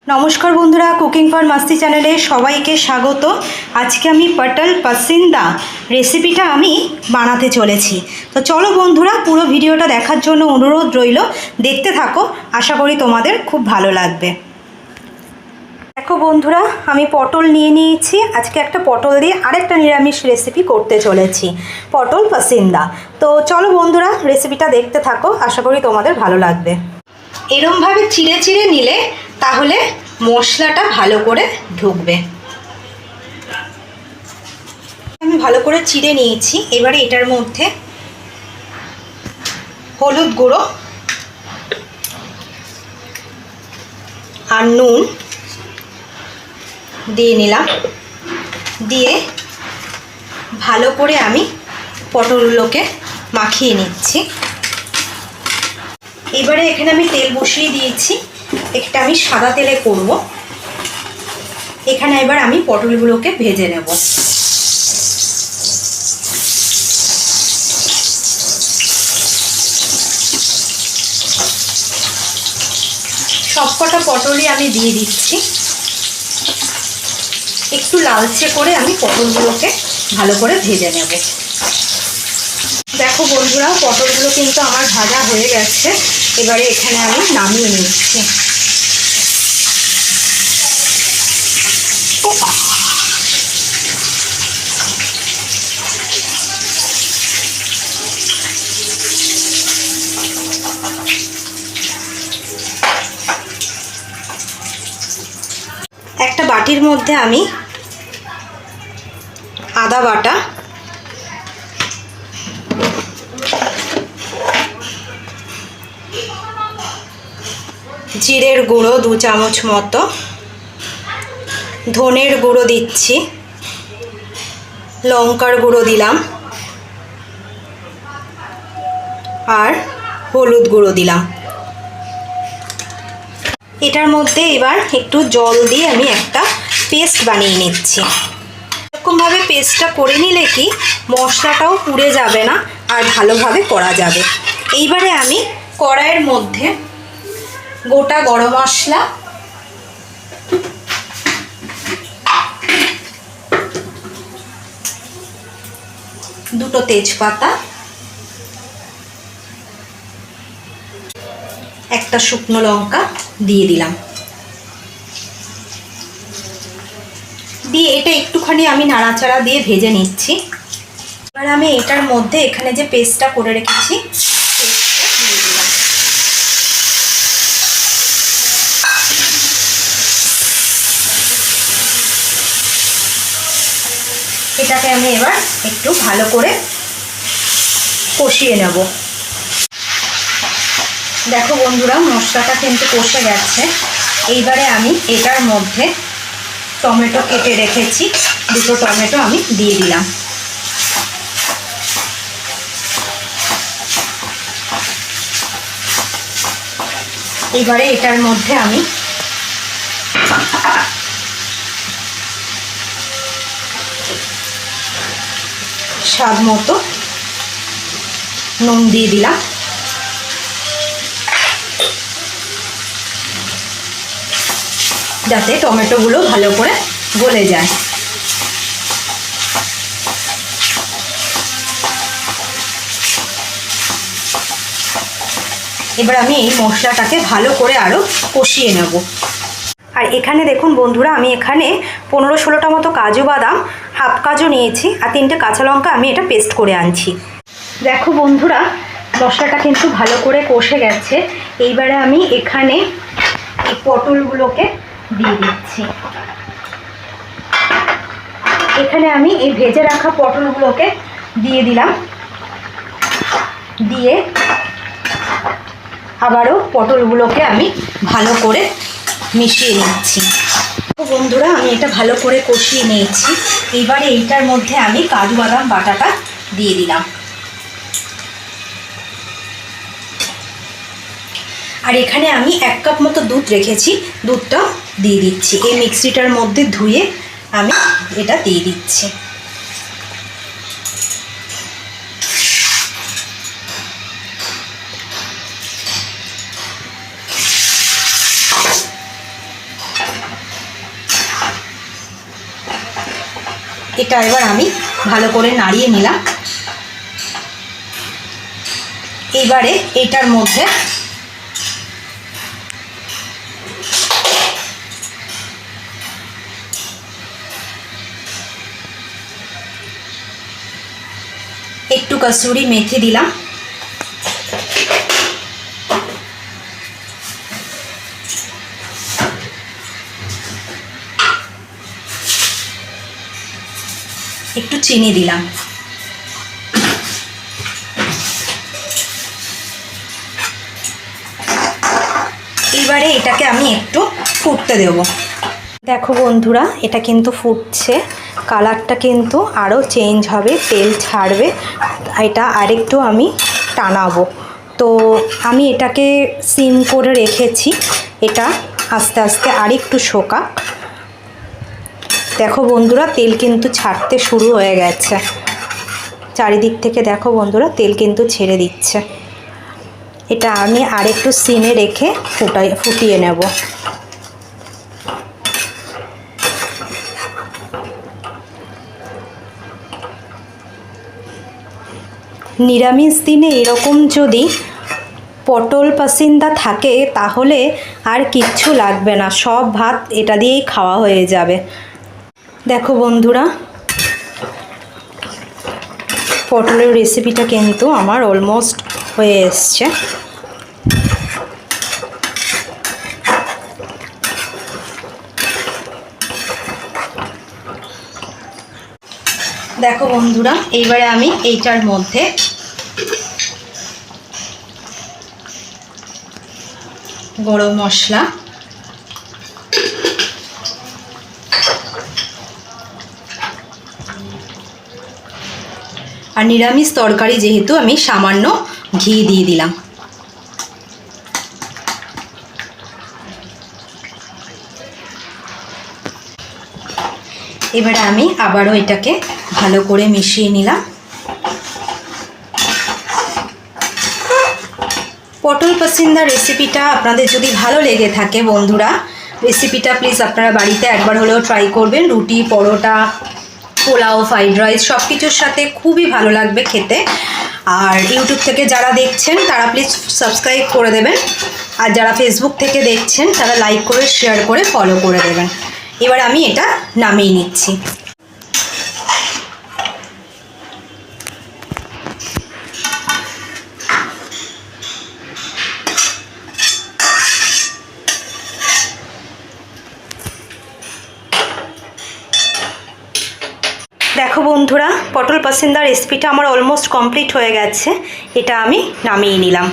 নমস্কার বন্ধুরা, cooking for মাস্তি চ্যানেলে সবাইকে স্বাগত। আজকে আমি পটল পাসিন্দা রেসিপিটা আমি বানাতে চলেছি। তো চলো বন্ধুরা, পুরো ভিডিওটা দেখার জন্য অনুরোধ রইল, দেখতে থাকো, আশা করি তোমাদের খুব ভালো লাগবে। দেখো বন্ধুরা, আমি পটল নিয়ে নিয়েছি। আজকে একটা পটল দিয়ে আরেকটা নিরামিষ রেসিপি করতে চলেছি, পটল পাসিন্দা। তো চলো বন্ধুরা, রেসিপিটা দেখতে থাকো, আশা করি তোমাদের ভালো লাগবে। এরমভাবে চিড়ে চিড়ে নিলে তাহলে মশলাটা ভালো করে ঢুকবে। আমি ভালো করে চিড়ে নিয়েছি। এবারে এটার মধ্যে হলুদ গুঁড়ো আর নুন দিয়ে নিলাম। দিয়ে ভালো করে আমি পটলগুলোকে মাখিয়ে নিচ্ছি। এবারে এখানে আমি তেল বসিয়ে দিয়েছি, একটা আমি সাদা তেলে করব। এখানে এবার আমি পটলগুলোকে ভেজে নেব। সবকটা পটলই আমি দিয়ে দিচ্ছি। একটু লালচে করে আমি পটলগুলোকে ভালো করে ভেজে নেব। দেখো বন্ধুরা, পটলগুলো কিন্তু আমার ভাজা হয়ে গেছে। এবারে এখানে আমি নামিয়ে নিচ্ছি। একটা বাটির মধ্যে আমি আদা বাটা, জিরের গুঁড়ো 2 চামচ মতো, ধনের গুঁড়ো দিচ্ছি, লঙ্কার গুঁড়ো দিলাম আর হলুদ গুঁড়ো দিলাম। এটার মধ্যে এবার একটু জল দিয়ে আমি একটা পেস্ট বানিয়ে নিচ্ছি। এরকমভাবে পেস্টটা করে নিলে কি মশলাটাও পুড়ে যাবে না আর ভালোভাবে করা যাবে। এইবারে আমি কড়াইয়ের মধ্যে গোটা গরম মশলা, দুটো তেজপাতা, একটা শুকনো লঙ্কা দিয়ে দিলাম। দিয়ে এটা একটুখানি আমি নাড়াচাড়া দিয়ে ভেজে নিচ্ছি। এবার আমি এটার মধ্যে এখানে যে পেস্টটা করে রেখেছি পেস্টটা দিয়ে দিলাম। এটাকে আমি এবার একটু ভালো করে কষিয়ে নেব। দেখো বন্ধুরা, মশলাটা কিন্তু কষে গেছে। এইবারে আমি এটার মধ্যে টমেটো কেটে রেখেছি, দুটো টমেটো আমি দিয়ে দিলাম। এবারে এটার মধ্যে আমি স্বাদ মতো নুন দিয়ে দিলাম। যাতে টমেটোগুলো ভালো করে গলে যায়। এবার আমি এই মশলাটাকে ভালো করে আরও কষিয়ে নেব। আর এখানে দেখুন বন্ধুরা, আমি এখানে 15-16টা মতো কাজু বাদাম, হাফ কাজু নিয়েছি আর 3টে কাঁচা লঙ্কা আমি এটা পেস্ট করে আনছি। দেখো বন্ধুরা, মশলাটা কিন্তু ভালো করে কষে গেছে। এইবারে আমি এখানে এই পটলগুলোকে দিয়ে দিচ্ছি। এখানে আমি এই ভেজে রাখা পটলগুলোকে দিয়ে দিলাম। দিয়ে আবারও পটলগুলোকে আমি ভালো করে মিশিয়ে নিচ্ছি। বন্ধুরা, আমি এটা ভালো করে কষিয়ে নিয়েছি। এবারে এইটার মধ্যে আমি কাজু বাদাম বাটাটা দিয়ে দিলাম। আর এখানে আমি 1 কাপ মতো দুধ রেখেছি, দুধটা দিয়ে দিচ্ছি। এই মিক্সিটার মধ্যে ধুয়ে আমি এটা দিয়ে দিচ্ছি। এটা এবার আমি ভালো করে নাড়িয়ে নিলাম। এবারে এটার মধ্যে একটু কসুরি মেথি দিলাম, একটু চিনি দিলাম। এবারে এটাকে আমি একটু ফুটতে দেব। দেখো বন্ধুরা, এটা কিন্তু ফুটছে, কালারটা কিন্তু আরও চেঞ্জ হবে, তেল ছাড়বে। এটা আরেকটু আমি টানাবো। তো আমি এটাকে সিম করে রেখেছি, এটা আস্তে আস্তে আরেকটু শোকাক। দেখো বন্ধুরা, তেল কিন্তু ছাড়তে শুরু হয়ে গেছে, চারিদিক থেকে দেখো বন্ধুরা তেল কিন্তু ছেড়ে দিচ্ছে। এটা আমি আরেকটু সিমে রেখে ফুটিয়ে নেব। নিরামিষ দিনে এরকম যদি পটল পাসিন্দা থাকে তাহলে আর কিচ্ছু লাগবে না, সব ভাত এটা দিয়েই খাওয়া হয়ে যাবে। দেখো বন্ধুরা, পটলের রেসিপিটা কিন্তু আমার অলমোস্ট হয়ে এসছে। দেখো বন্ধুরা, এইবারে আমি এইটার মধ্যে গরম মশলা, আর নিরামিষ তরকারি যেহেতু আমি সামান্য ঘি দিয়ে দিলাম। এবারে আমি আবারও এটাকে ভালো করে মিশিয়ে নিলাম। পটল পাসিন্দা রেসিপিটা আপনাদের যদি ভালো লেগে থাকে বন্ধুরা, রেসিপিটা প্লিজ আপনারা বাড়িতে একবার হলেও ট্রাই করবেন। রুটি, পরোটা, পোলাও, ফ্রাইড রাইস সব কিছুর সাথে খুবই ভালো লাগবে খেতে। আর ইউটিউব থেকে যারা দেখছেন তারা প্লিজ সাবস্ক্রাইব করে দেবেন, আর যারা ফেসবুক থেকে দেখছেন তারা লাইক করে, শেয়ার করে, ফলো করে দেবেন। এবার আমি এটা নামিয়ে নিচ্ছি। দেখো বন্ধুরা, পটল পাসিন্দা রেসিপিটা আমার অলমোস্ট কমপ্লিট হয়ে গেছে, এটা আমি নামিয়ে নিলাম।